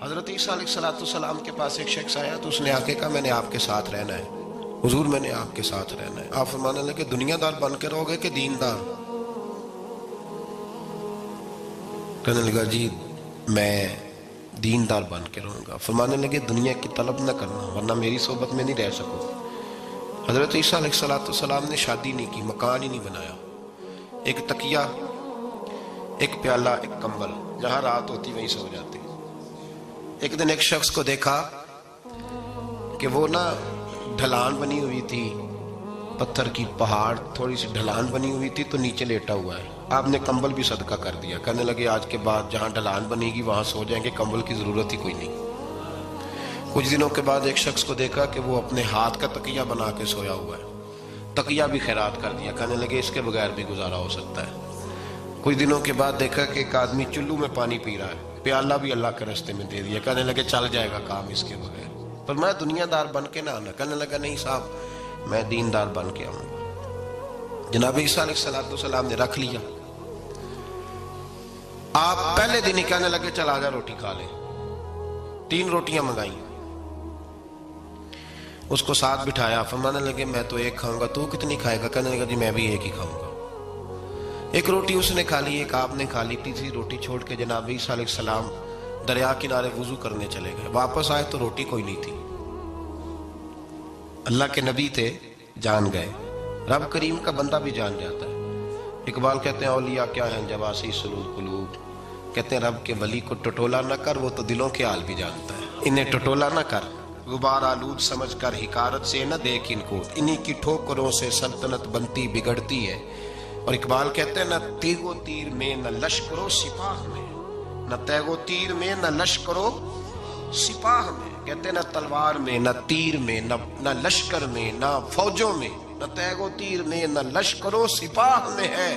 حضرت عیسیٰ علیہ السلام کے پاس ایک شخص آیا تو اس نے آ کے کہا میں نے آپ کے ساتھ رہنا ہے حضور، میں نے آپ کے ساتھ رہنا ہے۔ آپ فرمانے لگے دنیا دار بن کے رہو گے کہ دیندار؟ کہنے لگا جی میں دیندار بن کے رہوں گا۔ فرمانے لگے دنیا کی طلب نہ کرنا ورنہ میری صحبت میں نہیں رہ سکو۔ حضرت عیسیٰ علیہ السلام نے شادی نہیں کی، مکان ہی نہیں بنایا، ایک تکیہ، ایک پیالہ، ایک کمبل، جہاں رات ہوتی وہیں سو جاتے۔ ایک دن ایک شخص کو دیکھا کہ وہ نا ڈھلان بنی ہوئی تھی، پتھر کی پہاڑ تھوڑی سی ڈھلان بنی ہوئی تھی تو نیچے لیٹا ہوا ہے۔ آپ نے کمبل بھی صدقہ کر دیا، کہنے لگے آج کے بعد جہاں ڈھلان بنے گی وہاں سو جائیں گے، کمبل کی ضرورت ہی کوئی نہیں۔ کچھ دنوں کے بعد ایک شخص کو دیکھا کہ وہ اپنے ہاتھ کا تکیہ بنا کے سویا ہوا ہے، تکیہ بھی خیرات کر دیا، کہنے لگے اس کے بغیر بھی گزارا ہو سکتا ہے۔ کچھ دنوں کے بعد دیکھا کہ ایک آدمی چلو میں پانی پی رہا ہے، پیالہ بھی اللہ کے راستے میں دے دیا، کہنے لگے چل جائے گا کام اس کے بغیر۔ پر میں دنیا دار بن کے نہ آنا، کہنے لگا نہیں صاحب میں دیندار بن کے آؤں گا۔ جناب عیسیٰ علیہ السلام نے رکھ لیا۔ آپ پہلے دن ہی کہنے لگے چل آجا روٹی کھا لے، 3 روٹیاں منگائیں، اس کو ساتھ بٹھایا، فرمانے لگے میں تو ایک کھاؤں گا، تو کتنی کھائے گا؟ کہنے لگا جی میں بھی ایک ہی کھاؤں گا۔ ایک روٹی اس نے کھا لی، ایک آپ نے کھا لی، تیسری روٹی چھوڑ کے جناب عیسیٰ علیہ السلام دریا کنارے وضو کرنے چلے گئے۔ واپس آئے تو روٹی کوئی نہیں تھی۔ اللہ کے نبی تھے، جان گئے۔ رب کریم کا بندہ بھی جان جاتا ہے۔ اقبال کہتے ہیں اولیاء کیا ہیں جواسی سلوک قلوب، کہتے ہیں رب کے ولی کو ٹٹولا نہ کر، وہ تو دلوں کے حال بھی جانتا ہے۔ انہیں ٹٹولا نہ کر، غبار آلود سمجھ کر حکارت سے نہ دیکھ ان کو، انہی کی ٹھوکروں سے سلطنت بنتی بگڑتی ہے۔ اور اقبال کہتے ہیں نہ تیغ و تیر میں نہ لشکر و سپاہ میں، نہ تیغ و تیر میں نہ لشکر و سپاہ میں، کہتے ہیں نہ تلوار میں نہ تیر میں نہ لشکر میں نہ فوجوں میں، نہ تیغ و تیر میں نہ لشکر و سپاہ میں ہے،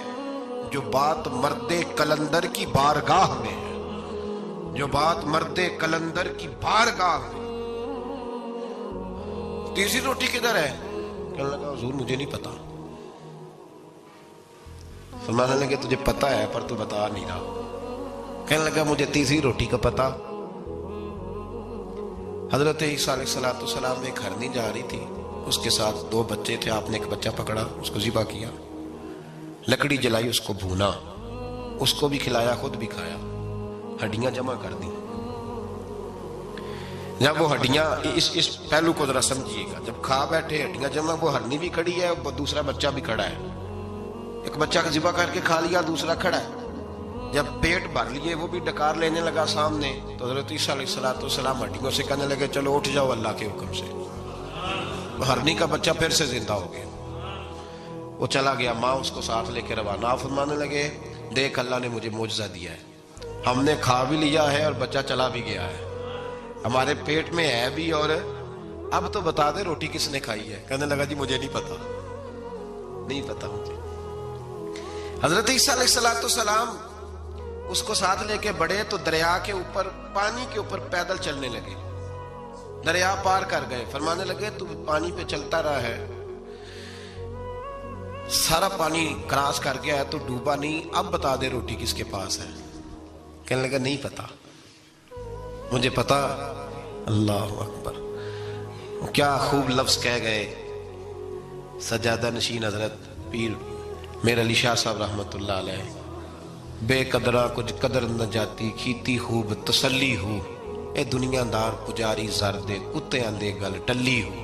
جو بات مرد قلندر کی بارگاہ میں ہے، جو بات مرد قلندر کی بارگاہ میں۔ تیسری روٹی کدھر ہے؟ کہنے لگا حضور مجھے نہیں پتا۔ فرمانے لگے تجھے پتا ہے پر تو بتا نہیں رہا۔ کہنے لگا مجھے تیسری روٹی کا پتا۔ حضرت عیسیٰ علیہ السلام میں ایک ہرنی جا رہی تھی، اس کے ساتھ 2 بچے تھے، آپ نے ایک بچہ پکڑا، اس کو ذبح کیا، لکڑی جلائی، اس کو بھونا، اس کو بھی کھلایا، خود بھی کھایا، ہڈیاں جمع کر دی۔ جب وہ ہڈیاں اس پہلو کو ذرا سمجھیے گا، جب کھا بیٹھے ہڈیاں جمع، وہ ہرنی بھی کھڑی ہے، دوسرا بچہ بھی کھڑا ہے، ایک بچہ کا ذبح کر کے کھا لیا، دوسرا کھڑا ہے۔ جب پیٹ بھر لیے وہ بھی ڈکار لینے لگا سامنے، تو حضرت عیسیٰ علیہ السلام ہڈیوں سے کہنے لگے چلو اٹھ جاؤ اللہ کے حکم سے۔ ہرنی کا بچہ پھر سے زندہ ہو گیا، وہ چلا گیا، ماں اس کو ساتھ لے کے روانہ۔ فرمانے لگے دیکھ اللہ نے مجھے معجزہ دیا ہے، ہم نے کھا بھی لیا ہے اور بچہ چلا بھی گیا ہے، ہمارے پیٹ میں ہے بھی، اور اب تو بتا دے روٹی کس نے کھائی ہے؟ کہنے لگا جی مجھے نہیں پتا، نہیں پتا مجھے۔ حضرت عیسیٰ علیہ السلام اس کو ساتھ لے کے بڑھے تو دریا کے اوپر، پانی کے اوپر پیدل چلنے لگے، دریا پار کر گئے۔ فرمانے لگے تو پانی پہ چلتا رہا ہے، سارا پانی کراس کر گیا ہے تو ڈوبا نہیں، اب بتا دے روٹی کس کے پاس ہے؟ کہنے لگا نہیں پتا مجھے پتا۔ اللہ اکبر، کیا خوب لفظ کہہ گئے سجادہ نشین حضرت پیر میر علی شاہ صاحب رحمت اللہ علیہ، بے قدرہ کچھ قدر نہ جاتی، کھیتی خوب تسلی ہو، اے دنیا دار پجاری زردے کتے آندے گل ٹلی ہو۔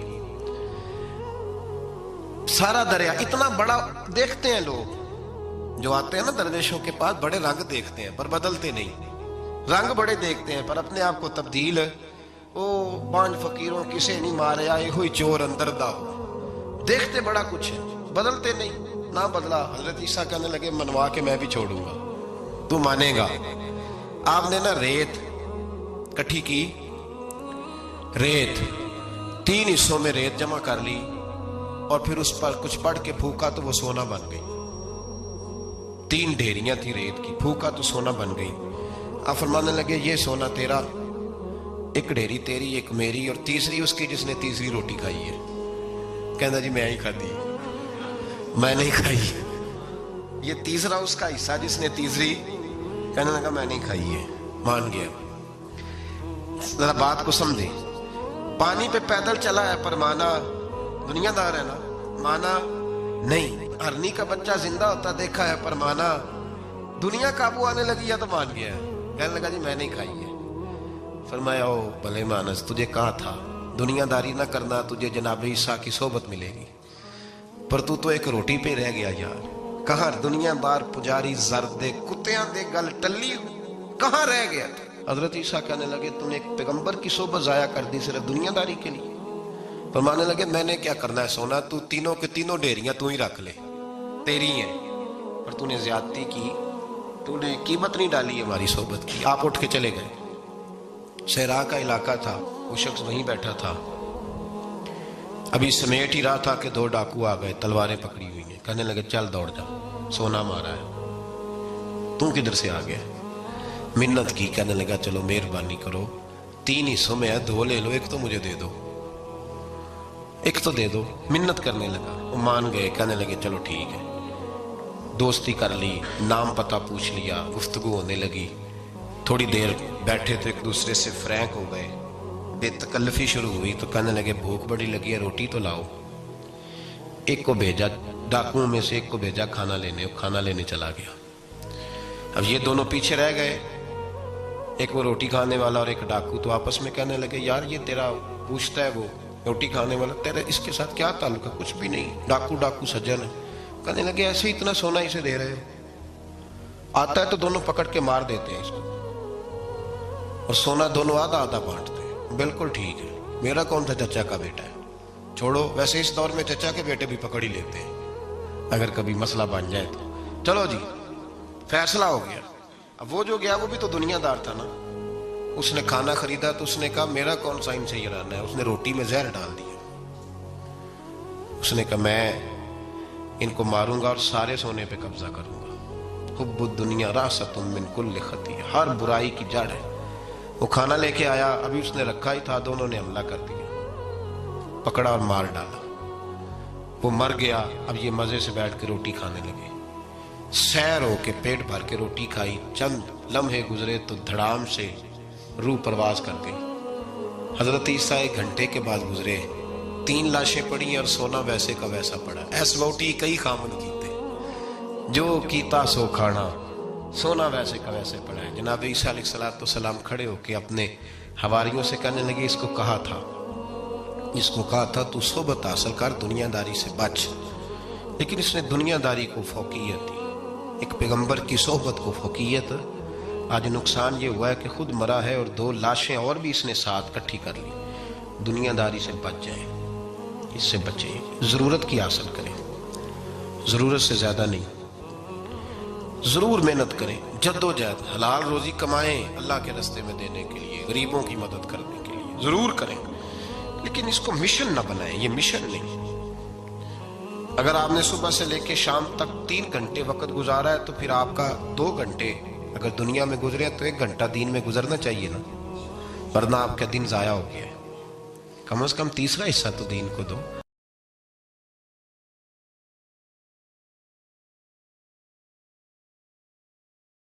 سارا دریا اتنا بڑا دیکھتے ہیں لوگ جو آتے ہیں نا درویشوں کے پاس، بڑے رنگ دیکھتے ہیں پر بدلتے نہیں، رنگ بڑے دیکھتے ہیں پر اپنے آپ کو تبدیل، او پانچ فقیروں کسے نہیں مارے آئے ہوئی چور اندر دا ہو، دیکھتے بڑا کچھ ہے بدلتے نہیں۔ نہ بدلا، حضرت عیسیٰ کہنے لگے منوا کے میں بھی چھوڑوں گا، تو مانے گا۔ آپ نے نا ریت کٹھی کی، ریت 3 حصوں میں ریت جمع کر لی اور پھر اس پر کچھ پڑھ کے پھونکا تو وہ سونا بن گئی۔ 3 ڈھیریاں تھی ریت کی، پھونکا تو سونا بن گئی۔ آپ فرمانے لگے یہ سونا تیرا، ایک ڈھیری تیری، ایک میری، اور تیسری اس کی جس نے تیسری روٹی کھائی ہے۔ کہنا جی میں ہی کھاتی، میں نہیں کھائی، یہ تیسرا اس کا حصہ جس نے تیسری، کہنے لگا میں نہیں کھائی ہے، مان گیا۔ ذرا بات کو سمجھے. پانی پہ پیدل چلا ہے پر مانا دنیا دار ہے نا, مانا نہیں. ہرنی کا بچہ زندہ ہوتا دیکھا ہے پر مانا دنیا قابو آنے لگی ہے تو مان گیا ہے. کہنے لگا جی میں نہیں کھائی ہے. فرمایا او بھلے مانس, تجھے کہا تھا دنیا داری نہ کرنا, تجھے جناب عیسیٰ کی صحبت ملے گی, پر تو ایک روٹی پہ رہ گیا یار. کہاں دنیا دار پجاری زرد دے کتیاں دے گل ٹلی, کہاں رہ گیا. حضرت عیسیٰ کہنے لگے تم نے ایک پیغمبر کی صحبت ضائع کر دی صرف دنیا داری کے لیے. فرمانے لگے میں نے کیا کرنا ہے سونا, تو تینوں کے تینوں ڈیریاں تو ہی رکھ لے, تیری ہیں, پر تو نے زیادتی کی, تو نے قیمت نہیں ڈالی ہماری صحبت کی. آپ اٹھ کے چلے گئے. صحرا کا علاقہ تھا, وہ شخص وہیں بیٹھا تھا, ابھی سمیٹ ہی رہا تھا کہ دو ڈاکو آ گئے, تلواریں پکڑی ہوئی ہیں. کہنے لگے چل دوڑ جا, سونا مارا ہے, تو کدھر سے آ گیا. منت کی, کہنے لگا چلو مہربانی کرو, 3 حصوں میں ہے, 2 لے لو, ایک تو مجھے دے دو, ایک تو دے دو. منت کرنے لگا, وہ مان گئے. کہنے لگے چلو ٹھیک ہے. دوستی کر لی, نام پتہ پوچھ لیا, گفتگو ہونے لگی. تھوڑی دیر بیٹھے تو ایک دوسرے سے فرینک ہو گئے, بے تکلفی شروع ہوئی. تو کہنے لگے بھوک بڑی لگی ہے, روٹی تو لاؤ. ایک کو بھیجا, ڈاکوؤں میں سے ایک کو بھیجا کھانا لینے, وہ کھانا لینے چلا گیا. اب یہ دونوں پیچھے رہ گئے, ایک وہ روٹی کھانے والا اور ایک ڈاکو. تو آپس میں کہنے لگے یار یہ تیرا پوچھتا ہے وہ روٹی کھانے والا, تیرا اس کے ساتھ کیا تعلق ہے. کچھ بھی نہیں, ڈاکو سجن ہے. کہنے لگے ایسے اتنا سونا اسے دے رہے ہو, آتا ہے تو دونوں پکڑ کے مار دیتے ہیں اس کو, اور سونا دونوں آدھا آدھا بانٹتے ہیں. بالکل ٹھیک ہے, میرا کون تھا, چچا کا بیٹا ہے, چھوڑو. ویسے اس دور میں چچا کے بیٹے بھی پکڑ ہی لیتے ہیں اگر کبھی مسئلہ بن جائے تو. چلو جی فیصلہ ہو گیا. اب وہ جو گیا وہ بھی تو دنیا دار تھا نا, اس نے کھانا خریدا تو اس نے کہا میرا کون سا ان سے یہ رہنا ہے. اس نے روٹی میں زہر ڈال دیا. اس نے کہا میں ان کو ماروں گا اور سارے سونے پہ قبضہ کروں گا. حب الدنیا راست من کل خطیہ, ہر برائی کی جڑ ہے. وہ کھانا لے کے آیا, ابھی اس نے رکھا ہی تھا, دونوں نے حملہ کر دیا, پکڑا اور مار ڈالا. وہ مر گیا. اب یہ مزے سے بیٹھ کے روٹی کھانے لگے, سیر ہو کے پیٹ بھر کے روٹی کھائی. چند لمحے گزرے تو دھڑام سے روح پرواز کر گئی. حضرت عیسیٰ 1 گھنٹے کے بعد گزرے, 3 لاشیں پڑی اور سونا ویسے کا ویسا پڑا. ایس ووٹی کئی خامن کیتے, جو کیتا سو کھانا, سونا ویسے کا ویسے پڑا ہے. جناب عیسیٰ علیہ السلام کھڑے ہو کے اپنے حواریوں سے کہنے لگے اس کو کہا تھا تو صحبت حاصل کر, دنیا داری سے بچ. لیکن اس نے دنیا داری کو فوقیت دی, ایک پیغمبر کی صحبت کو فوقیت. آج نقصان یہ ہوا ہے کہ خود مرا ہے اور 2 لاشیں اور بھی اس نے ساتھ کٹھی کر لی. دنیا داری سے بچ جائیں, اس سے بچیں, ضرورت کی حاصل کریں, ضرورت سے زیادہ نہیں. ضرور محنت کریں, جد و جہد, حلال روزی کمائیں اللہ کے راستے میں دینے کے لیے, غریبوں کی مدد کرنے کے لیے ضرور کریں, لیکن اس کو مشن نہ بنائیں. یہ مشن نہیں. اگر آپ نے صبح سے لے کے شام تک 3 گھنٹے وقت گزارا ہے تو پھر آپ کا 2 گھنٹے اگر دنیا میں گزرے تو 1 گھنٹہ دین میں گزرنا چاہیے نا, ورنہ آپ کا دن ضائع ہو گیا ہے. کم از کم تیسرا حصہ تو دین کو دو.